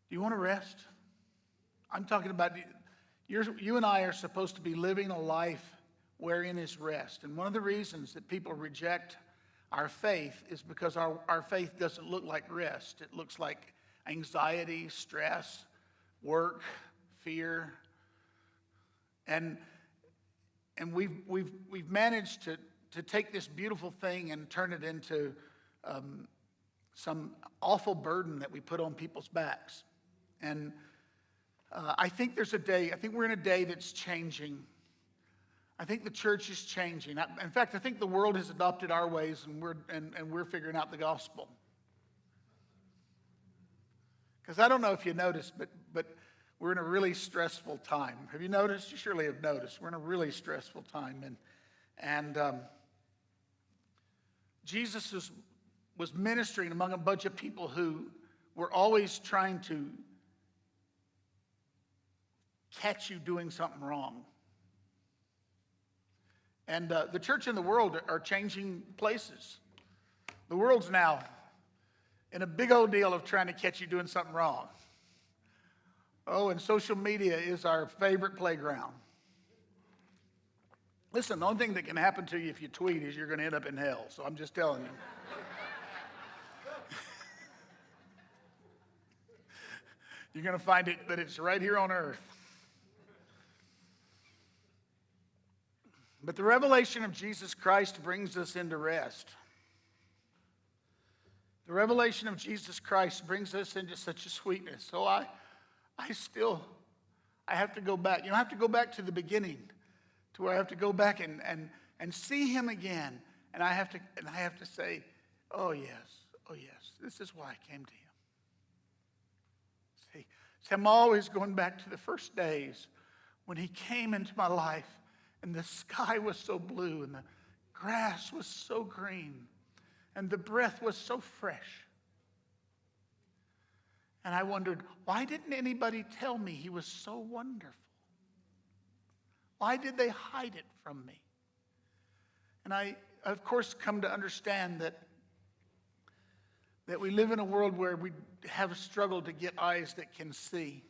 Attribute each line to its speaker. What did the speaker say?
Speaker 1: Do you want to rest? I'm talking about you and I are supposed to be living a life wherein is rest. And one of the reasons that people reject our faith is because our faith doesn't look like rest. It looks like anxiety, stress, work, fear. And we've managed to take this beautiful thing and turn it into some awful burden that we put on people's backs. And I think we're in a day that's changing. I think the church is changing. In fact, I think the world has adopted our ways, and we're figuring out the gospel. Because I don't know if you noticed, but we're in a really stressful time. Have you noticed? You surely have noticed. We're in a really stressful time, and Jesus was ministering among a bunch of people who were always trying to catch you doing something wrong. And the church and the world are changing places. The world's now in a big old deal of trying to catch you doing something wrong. Oh, and social media is our favorite playground. Listen, the only thing that can happen to you if you tweet is you're going to end up in hell. So I'm just telling you. You're going to find that it's right here on earth. But the revelation of Jesus Christ brings us into rest. The revelation of Jesus Christ brings us into such a sweetness. So I have to go back. I have to go back to the beginning, to where I have to go back and see him again. And I have to say, oh yes, this is why I came to him. See, I'm always going back to the first days when he came into my life and the sky was so blue and the grass was so green and the breath was so fresh. And I wondered, why didn't anybody tell me he was so wonderful? Why did they hide it from me? And I, of course, come to understand that we live in a world where we have struggled to get eyes that can see.